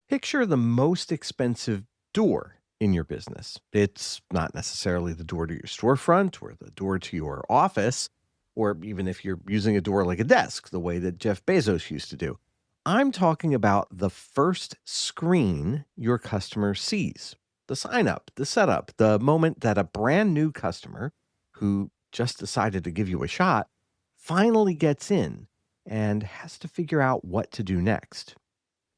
Picture the most expensive door in your business. It's not necessarily the door to your storefront or the door to your office, or even if you're using a door like a desk, the way that Jeff Bezos used to do. I'm talking about the first screen your customer sees, the sign up, the setup, the moment that a brand new customer who just decided to give you a shot finally gets in and has to figure out what to do next.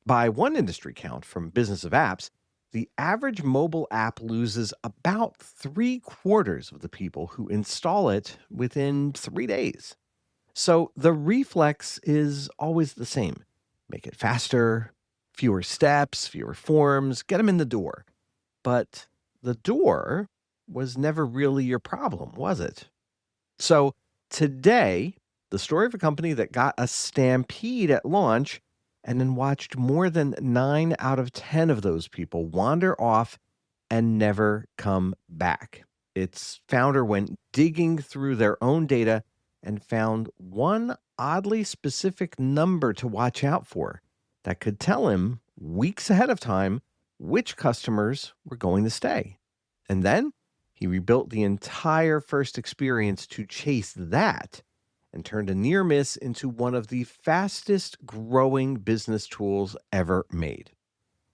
By one industry count from Business of Apps, the average mobile app loses about three-quarters of the people who install it within 3 days. So the reflex is always the same: make it faster, fewer steps, fewer forms, get them in the door. But the door was never really your problem, was it? So today, the story of a company that got a stampede at launch and then watched more than 9 out of 10 of those people wander off and never come back. Its founder went digging through their own data and found one oddly specific number to watch out for that could tell him weeks ahead of time which customers were going to stay. And then he rebuilt the entire first experience to chase that and turned a near miss into one of the fastest growing business tools ever made.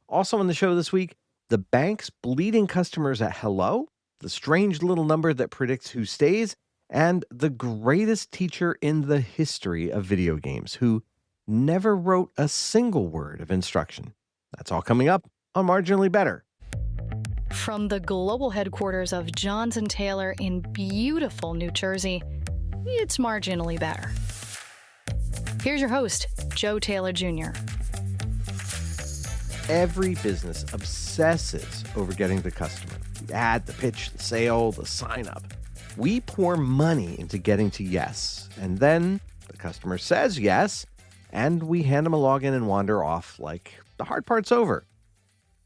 Also on the show this week, the bank's bleeding customers at hello, the strange little number that predicts who stays, and the greatest teacher in the history of video games who never wrote a single word of instruction. That's all coming up on Marginally Better. From the global headquarters of Johns & Taylor in beautiful New Jersey, it's Marginally Better. Here's your host, Joe Taylor Jr. Every business obsesses over getting the customer. The ad, the pitch, the sale, the sign up. We pour money into getting to yes, and then the customer says yes, and we hand them a login and wander off like the hard part's over.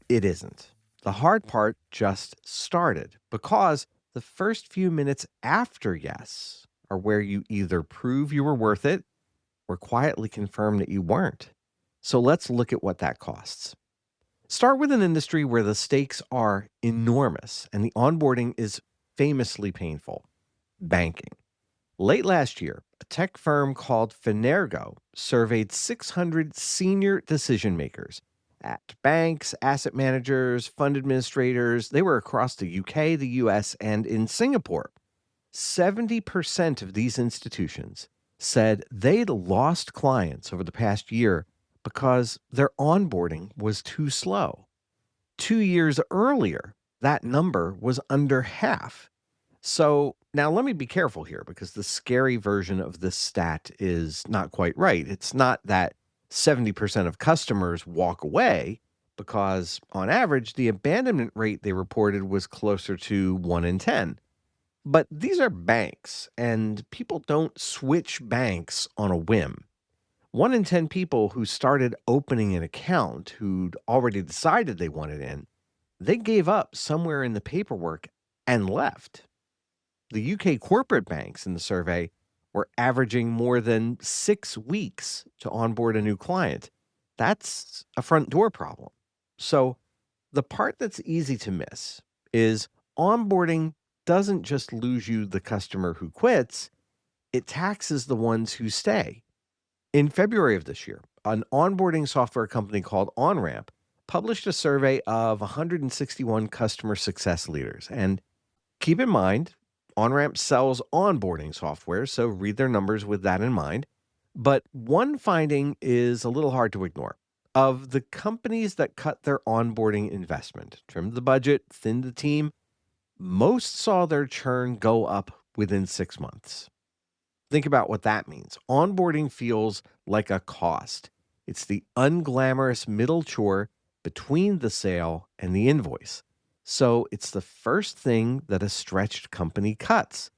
It isn't. The hard part just started because the first few minutes after yes are where you either prove you were worth it or quietly confirm that you weren't. So let's look at what that costs. Start with an industry where the stakes are enormous and the onboarding is famously painful: banking. Late last year, a tech firm called Finergo surveyed 600 senior decision makers at banks, asset managers, fund administrators. They were across the UK, the US, and in Singapore. 70% of these institutions said they'd lost clients over the past year because their onboarding was too slow. 2 years earlier, that number was under half. So now let me be careful here because the scary version of this stat is not quite right. It's not that 70% of customers walk away, because on average, the abandonment rate they reported was closer to 1 in 10. But these are banks, and people don't switch banks on a whim. 1 in 10 people who started opening an account, who'd already decided they wanted in, they gave up somewhere in the paperwork and left. The UK corporate banks in the survey were averaging more than 6 weeks to onboard a new client. That's a front door problem. So the part that's easy to miss is onboarding doesn't just lose you the customer who quits, it taxes the ones who stay. In February of this year, an onboarding software company called OnRamp published a survey of 161 customer success leaders. And keep in mind, OnRamp sells onboarding software, so read their numbers with that in mind. But one finding is a little hard to ignore. Of the companies that cut their onboarding investment, trimmed the budget, thinned the team, most saw their churn go up within 6 months. Think about what that means. Onboarding feels like a cost. It's the unglamorous middle chore between the sale and the invoice. So it's the first thing that a stretched company cuts.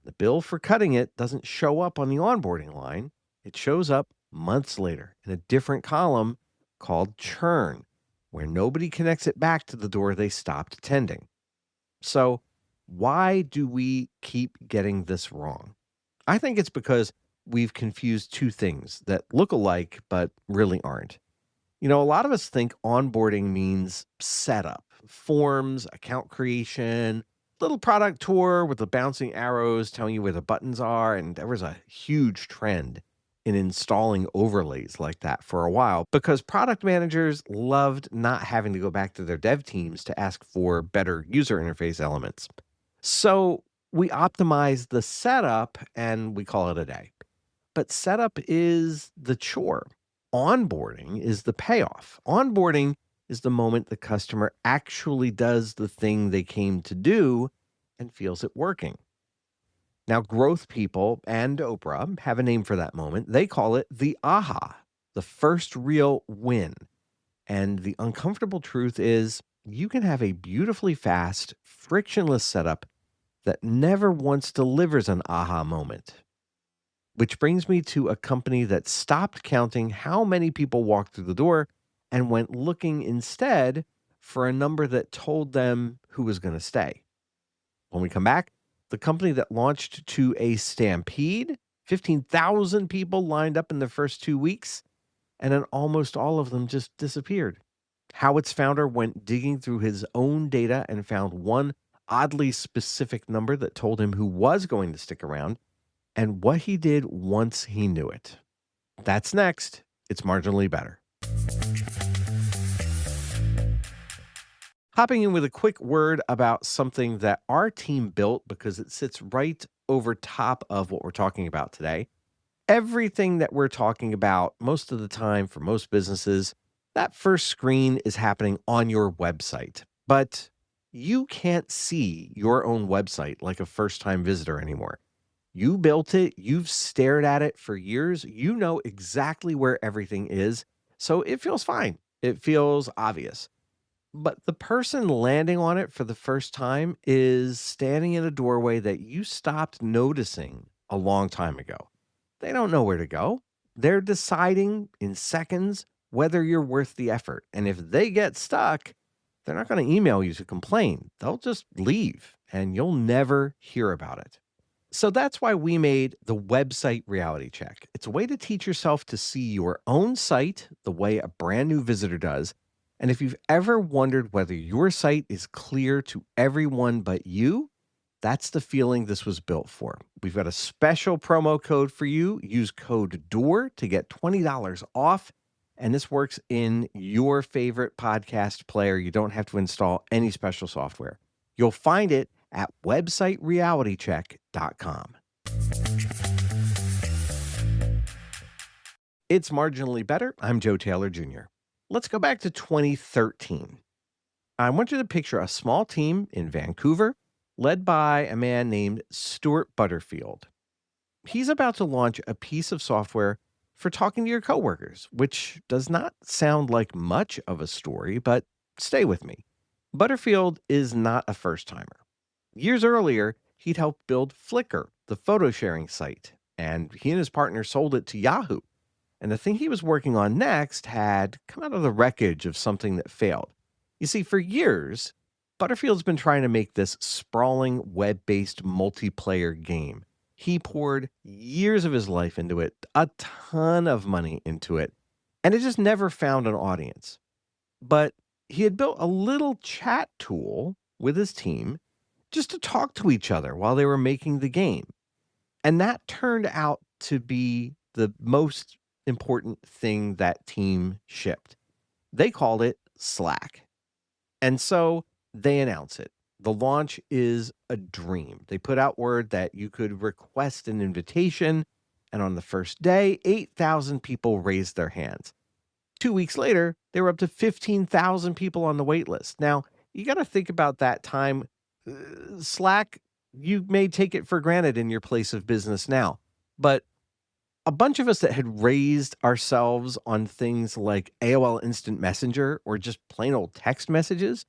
The bill for cutting it doesn't show up on the onboarding line. It shows up months later in a different column called churn, where nobody connects it back to the door they stopped attending. So why do we keep getting this wrong? I think it's because we've confused two things that look alike but really aren't: A lot of us think onboarding means setup, forms, account creation, little product tour with the bouncing arrows telling you where the buttons are. And there was a huge trend in installing overlays like that for a while because product managers loved not having to go back to their dev teams to ask for better user interface elements. So we optimize the setup and we call it a day. But setup is the chore. Onboarding is the payoff. Onboarding is the moment the customer actually does the thing they came to do and feels it working. Now, growth people and Oprah have a name for that moment. They call it the aha, the first real win. And the uncomfortable truth is you can have a beautifully fast, frictionless setup that never once delivers an aha moment. Which brings me to a company that stopped counting how many people walked through the door and went looking instead for a number that told them who was going to stay. When we come back, the company that launched to a stampede, 15,000 people lined up in the first 2 weeks, and then almost all of them just disappeared. How its founder went digging through his own data and found one oddly specific number that told him who was going to stick around and what he did once he knew it. That's next. It's Marginally Better. Hopping in with a quick word about something that our team built because it sits right over top of what we're talking about today. Everything that we're talking about most of the time for most businesses, that first screen is happening on your website. But you can't see your own website like a first-time visitor anymore. You built it, you've stared at it for years, you know exactly where everything is, so it feels fine. It feels obvious. But the person landing on it for the first time is standing in a doorway that you stopped noticing a long time ago. They don't know where to go. They're deciding in seconds whether you're worth the effort. And if they get stuck, they're not going to email you to complain. They'll just leave and you'll never hear about it. So that's why we made the website reality check. It's a way to teach yourself to see your own site the way a brand new visitor does. And if you've ever wondered whether your site is clear to everyone but you, that's the feeling this was built for. We've got a special promo code for you. Use code DOOR to get $20 off. And this works in your favorite podcast player. You don't have to install any special software. You'll find it at websiterealitycheck.com. It's Marginally Better. I'm Joe Taylor Jr. Let's go back to 2013. I want you to picture a small team in Vancouver led by a man named Stuart Butterfield. He's about to launch a piece of software for talking to your coworkers, which does not sound like much of a story, but stay with me. Butterfield is not a first-timer. Years earlier, he'd helped build Flickr, the photo sharing site, and he and his partner sold it to Yahoo. And the thing he was working on next had come out of the wreckage of something that failed. You see, for years, Butterfield's been trying to make this sprawling web-based multiplayer game. He poured years of his life into it, a ton of money into it, and it just never found an audience. But he had built a little chat tool with his team just to talk to each other while they were making the game. And that turned out to be the most important thing that team shipped. They called it Slack. And so they announce it. The launch is a dream. They put out word that you could request an invitation, and on the first day, 8,000 people raised their hands. 2 weeks later, they were up to 15,000 people on the wait list. Now, you got to think about that time. Slack, you may take it for granted in your place of business now, but a bunch of us that had raised ourselves on things like AOL Instant Messenger or just plain old text messages,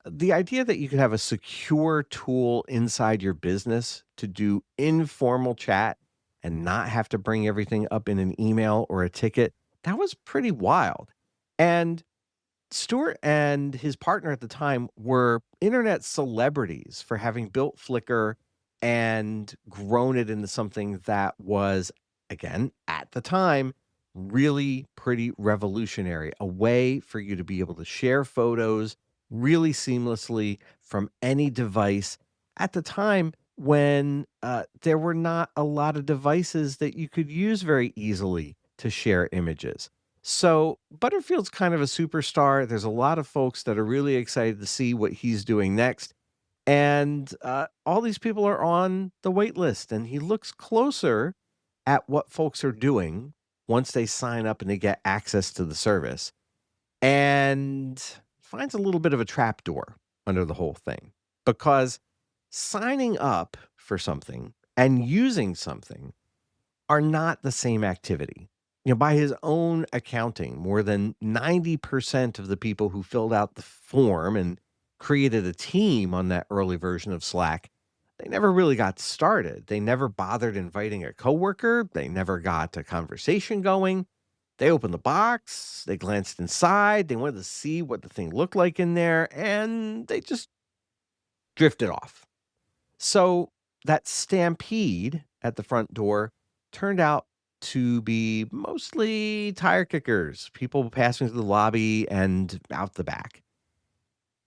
the idea that you could have a secure tool inside your business to do informal chat and not have to bring everything up in an email or a ticket, that was pretty wild. And Stuart and his partner at the time were internet celebrities for having built Flickr and grown it into something that was, again, at the time, really pretty revolutionary, a way for you to be able to share photos really seamlessly from any device at the time when there were not a lot of devices that you could use very easily to share images. So Butterfield's kind of a superstar. There's a lot of folks that are really excited to see what he's doing next. And all these people are on the wait list, and he looks closer at what folks are doing once they sign up and they get access to the service, and finds a little bit of a trapdoor under the whole thing because signing up for something and using something are not the same activity. By his own accounting, more than 90% of the people who filled out the form and created a team on that early version of Slack, they never really got started. They never bothered inviting a coworker. They never got a conversation going. They opened the box, they glanced inside, they wanted to see what the thing looked like in there, and they just drifted off. So that stampede at the front door turned out to be mostly tire kickers, people passing through the lobby and out the back.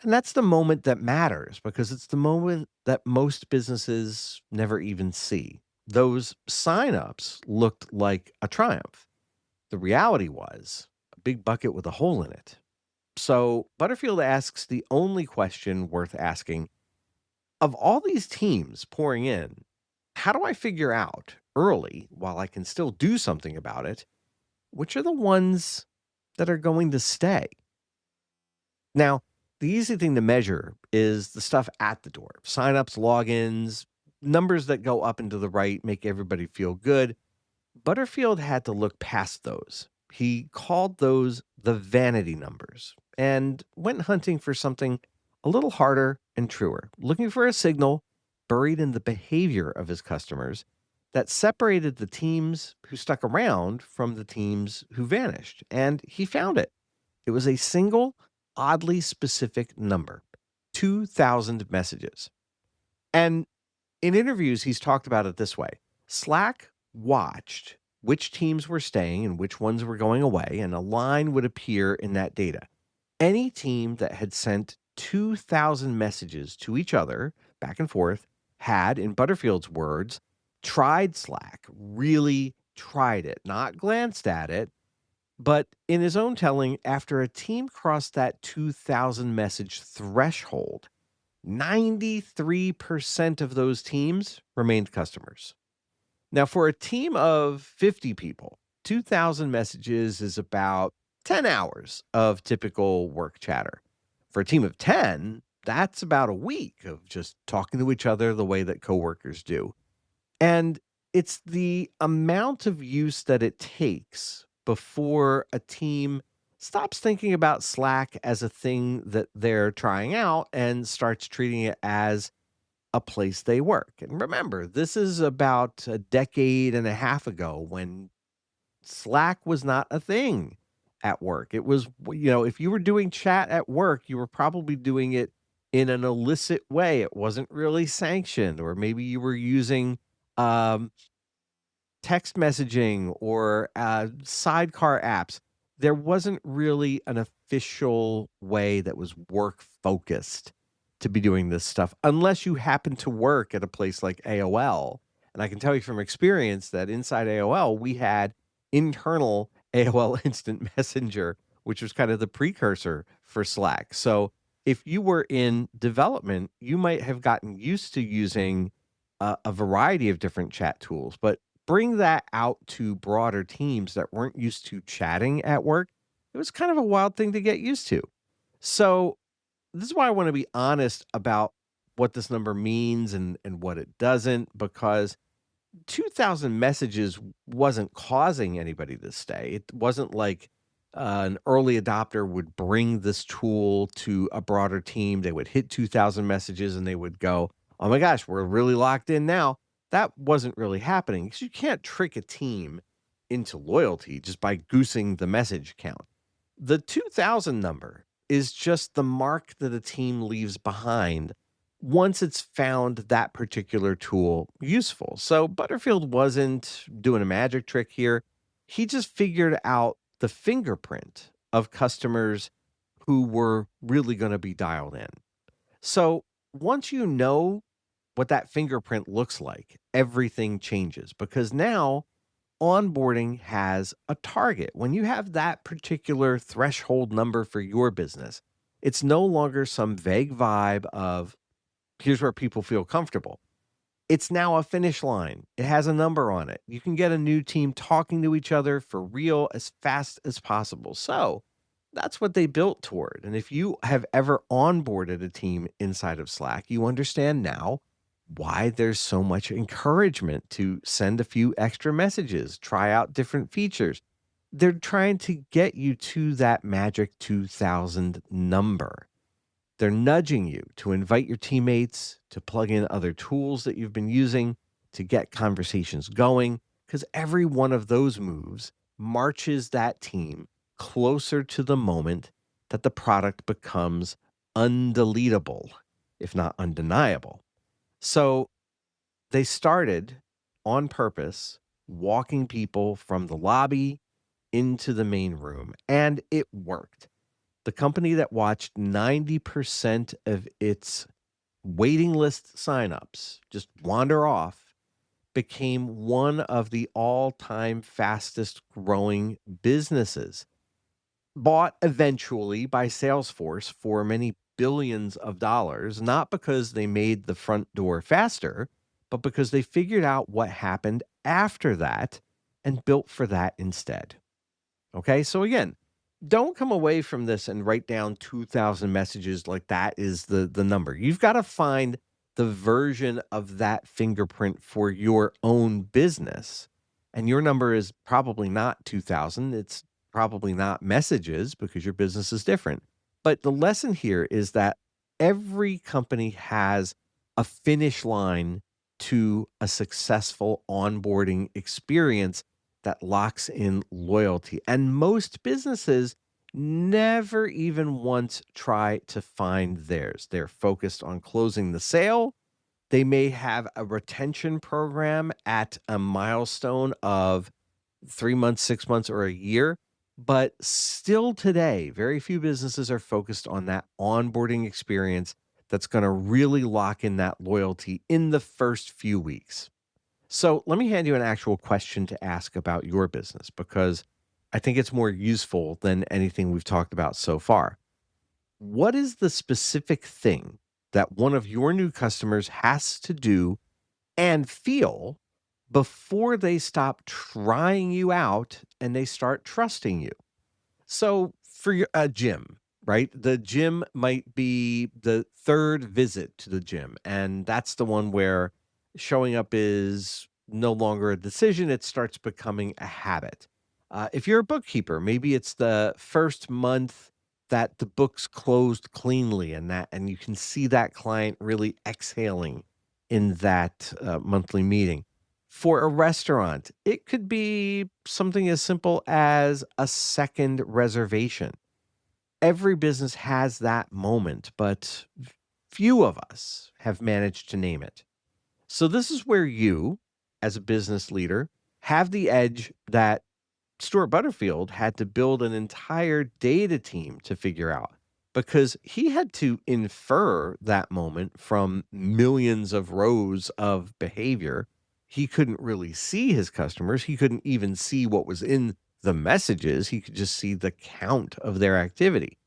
And that's the moment that matters because it's the moment that most businesses never even see. Those signups looked like a triumph. The reality was a big bucket with a hole in it. So Butterfield asks the only question worth asking: of all these teams pouring in, how do I figure out early, while I can still do something about it, which are the ones that are going to stay? Now, the easy thing to measure is the stuff at the door: signups, logins, numbers that go up and to the right, make everybody feel good. Butterfield had to look past those. He called those the vanity numbers and went hunting for something a little harder and truer, looking for a signal buried in the behavior of his customers that separated the teams who stuck around from the teams who vanished. And he found it. It was a single, oddly specific number: 2,000 messages. And in interviews, he's talked about it this way: Slack watched which teams were staying and which ones were going away, and a line would appear in that data. Any team that had sent 2,000 messages to each other back and forth had, in Butterfield's words, tried Slack, really tried it, not glanced at it. But in his own telling, after a team crossed that 2,000 message threshold, 93% of those teams remained customers. Now, for a team of 50 people, 2,000 messages is about 10 hours of typical work chatter. For a team of 10, that's about a week of just talking to each other the way that coworkers do. And it's the amount of use that it takes before a team stops thinking about Slack as a thing that they're trying out and starts treating it as a place they work. And remember, this is about a decade and a half ago when Slack was not a thing at work. It was, if you were doing chat at work, you were probably doing it in an illicit way. It wasn't really sanctioned, or maybe you were using um, text messaging or sidecar apps. There wasn't really an official way that was work focused to be doing this stuff unless you happen to work at a place like AOL. And I can tell you from experience that inside AOL, we had internal AOL Instant Messenger, which was kind of the precursor for Slack. So if you were in development, you might have gotten used to using a variety of different chat tools, but bring that out to broader teams that weren't used to chatting at work. It was kind of a wild thing to get used to. So this is why I want to be honest about what this number means and what it doesn't, because 2,000 messages wasn't causing anybody to stay. It wasn't like an early adopter would bring this tool to a broader team. They would hit 2,000 messages and they would go, oh my gosh, we're really locked in now. That wasn't really happening because you can't trick a team into loyalty just by goosing the message count. The 2,000 number is just the mark that a team leaves behind once it's found that particular tool useful. So Butterfield wasn't doing a magic trick here. He just figured out the fingerprint of customers who were really going to be dialed in. So once you know what that fingerprint looks like, everything changes because now onboarding has a target. When you have that particular threshold number for your business, it's no longer some vague vibe of here's where people feel comfortable. It's now a finish line. It has a number on it. You can get a new team talking to each other for real as fast as possible. So that's what they built toward. And if you have ever onboarded a team inside of Slack, you understand now why there's so much encouragement to send a few extra messages, try out different features. They're trying to get you to that magic 2000 number. They're nudging you to invite your teammates, to plug in other tools that you've been using to get conversations going, because every one of those moves marches that team closer to the moment that the product becomes undeletable, if not undeniable. So they started on purpose walking people from the lobby into the main room, and it worked. The company that watched 90% of its waiting list signups just wander off became one of the all-time fastest growing businesses, bought eventually by Salesforce for many billions of dollars, not because they made the front door faster, but because they figured out what happened after that and built for that instead. Okay, so again, don't come away from this and write down 2,000 messages like that is the number. You've got to find the version of that fingerprint for your own business. And your number is probably not 2,000. It's probably not messages because your business is different. But the lesson here is that every company has a finish line to a successful onboarding experience that locks in loyalty. And most businesses never even once try to find theirs. They're focused on closing the sale. They may have a retention program at a milestone of 3 months, 6 months, or a year. But still today, very few businesses are focused on that onboarding experience that's going to really lock in that loyalty in the first few weeks. So let me hand you an actual question to ask about your business because I think it's more useful than anything we've talked about so far. What is the specific thing that one of your new customers has to do and feel before they stop trying you out and they start trusting you? So for a gym, right? The gym might be the third visit to the gym, and that's the one where showing up is no longer a decision. It starts becoming a habit. If you're a bookkeeper, maybe it's the first month that the books closed cleanly and you can see that client really exhaling in that monthly meeting. For a restaurant, it could be something as simple as a second reservation. Every business has that moment, but few of us have managed to name it. So, this is where you, as a business leader, have the edge that Stuart Butterfield had to build an entire data team to figure out because he had to infer that moment from millions of rows of behavior. He couldn't really see his customers. He couldn't even see what was in the messages. He could just see the count of their activity.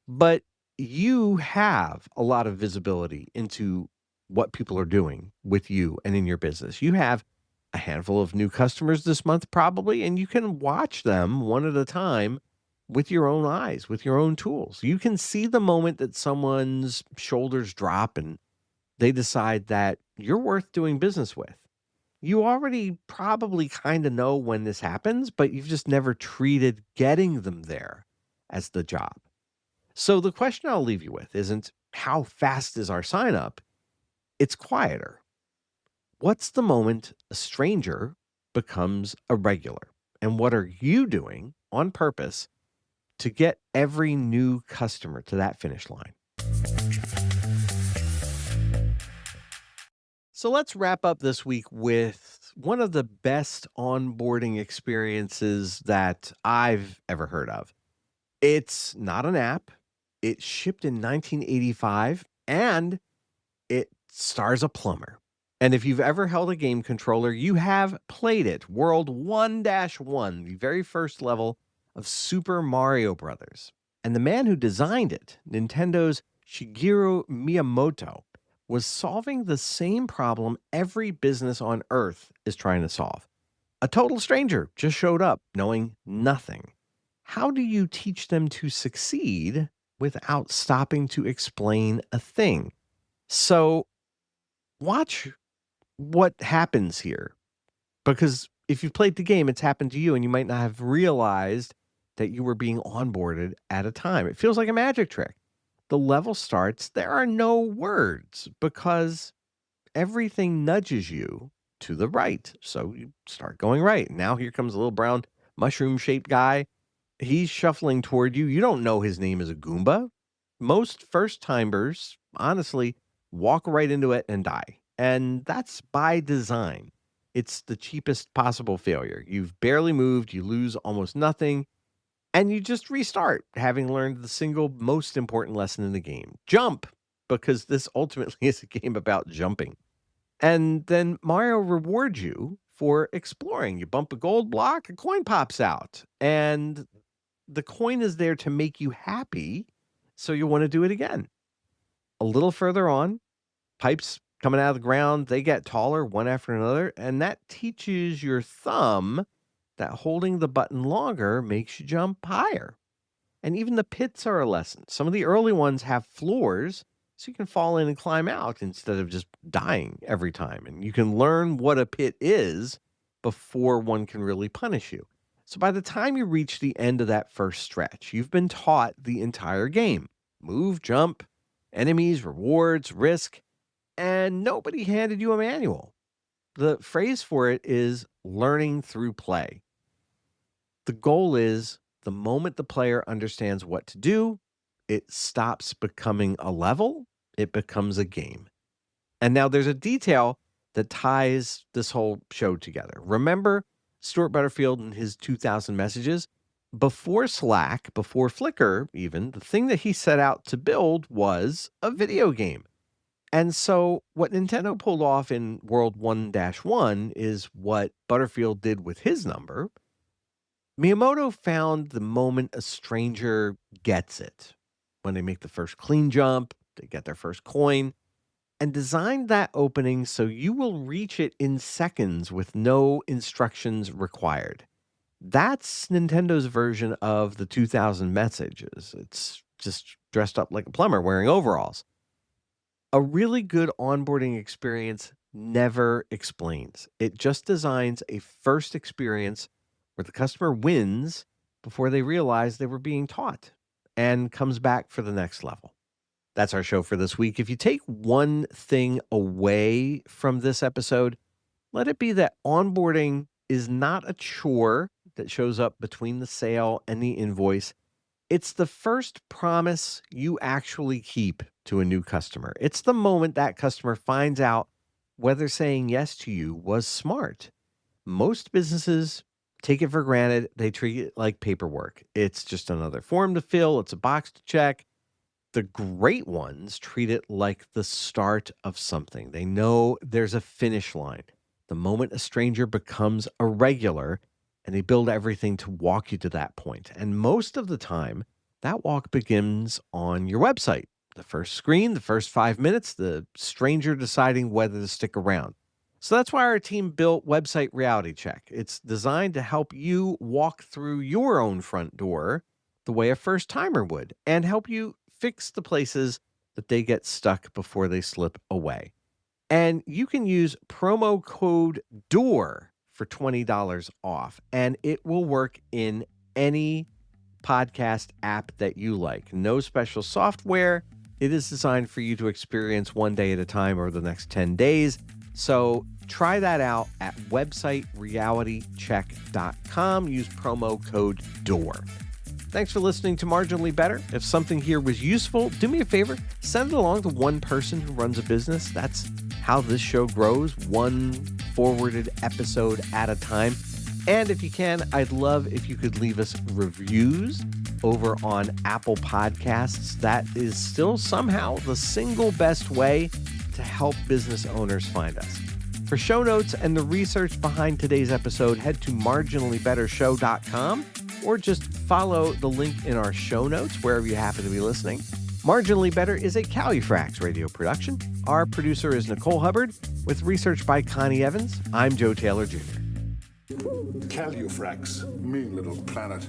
But you have a lot of visibility into what people are doing with you and in your business. You have a handful of new customers this month, probably, and you can watch them one at a time with your own eyes, with your own tools. You can see the moment that someone's shoulders drop and they decide that you're worth doing business with. You already probably kind of know when this happens, but you've just never treated getting them there as the job. So the question I'll leave you with isn't how fast is our sign up? It's quieter. What's the moment a stranger becomes a regular? And what are you doing on purpose to get every new customer to that finish line? So let's wrap up this week with one of the best onboarding experiences that I've ever heard of. It's not an app. It shipped in 1985, and it stars a plumber. And if you've ever held a game controller, you have played it. World 1-1, the very first level of Super Mario Brothers. And the man who designed it, Nintendo's Shigeru Miyamoto, was solving the same problem every business on Earth is trying to solve. A total stranger just showed up knowing nothing. How do you teach them to succeed without stopping to explain a thing? So watch what happens here, because if you've played the game, it's happened to you, and you might not have realized that you were being onboarded at a time. It feels like a magic trick. The level starts, there are no words because everything nudges you to the right. So you start going right. Now here comes a little brown mushroom-shaped guy. He's shuffling toward you. You don't know his name is a Goomba. Most first-timers, honestly, walk right into it and die. And that's by design. It's the cheapest possible failure. You've barely moved, you lose almost nothing, and you just restart, having learned the single most important lesson in the game. Jump, because this ultimately is a game about jumping. And then Mario rewards you for exploring. You bump a gold block, a coin pops out, and the coin is there to make you happy, so you want to do it again. A little further on, pipes coming out of the ground, they get taller one after another, and that teaches your thumb that holding the button longer makes you jump higher. And even the pits are a lesson. Some of the early ones have floors, so you can fall in and climb out instead of just dying every time. And you can learn what a pit is before one can really punish you. So by the time you reach the end of that first stretch, you've been taught the entire game. Move, jump, enemies, rewards, risk, and nobody handed you a manual. The phrase for it is learning through play. The goal is the moment the player understands what to do, it stops becoming a level, it becomes a game. And now there's a detail that ties this whole show together. Remember Stuart Butterfield and his 2000 messages? Before Slack, before Flickr even, the thing that he set out to build was a video game. And so what Nintendo pulled off in World 1-1 is what Butterfield did with his number. Miyamoto found the moment a stranger gets it. When they make the first clean jump, they get their first coin, and designed that opening so you will reach it in seconds with no instructions required. That's Nintendo's version of the 2000 messages. It's just dressed up like a plumber wearing overalls. A really good onboarding experience never explains. It just designs a first experience where the customer wins before they realize they were being taught and comes back for the next level. That's our show for this week. If you take one thing away from this episode, let it be that onboarding is not a chore that shows up between the sale and the invoice. It's the first promise you actually keep to a new customer. It's the moment that customer finds out whether saying yes to you was smart. Most businesses take it for granted. They treat it like paperwork. It's just another form to fill. It's a box to check. The great ones treat it like the start of something. They know there's a finish line. The moment a stranger becomes a regular, and they build everything to walk you to that point. And most of the time, that walk begins on your website. The first screen, the first 5 minutes, the stranger deciding whether to stick around. So that's why our team built Website Reality Check. It's designed to help you walk through your own front door the way a first-timer would, and help you fix the places that they get stuck before they slip away. And you can use promo code DOOR for $20 off, and it will work in any podcast app that you like. No special software. It is designed for you to experience one day at a time or the next 10 days. So try that out at websiterealitycheck.com. Use promo code DOOR. Thanks for listening to Marginally Better. If something here was useful, do me a favor, send it along to one person who runs a business. That's how this show grows, one forwarded episode at a time. And if you can, I'd love if you could leave us reviews over on Apple Podcasts. That is still somehow the single best way to help business owners find us. For show notes and the research behind today's episode, head to marginallybettershow.com or just follow the link in our show notes wherever you happen to be listening. Marginally Better is a Califrax radio production. Our producer is Nicole Hubbard, with research by Connie Evans. I'm Joe Taylor Jr. Califrax, mean little planet.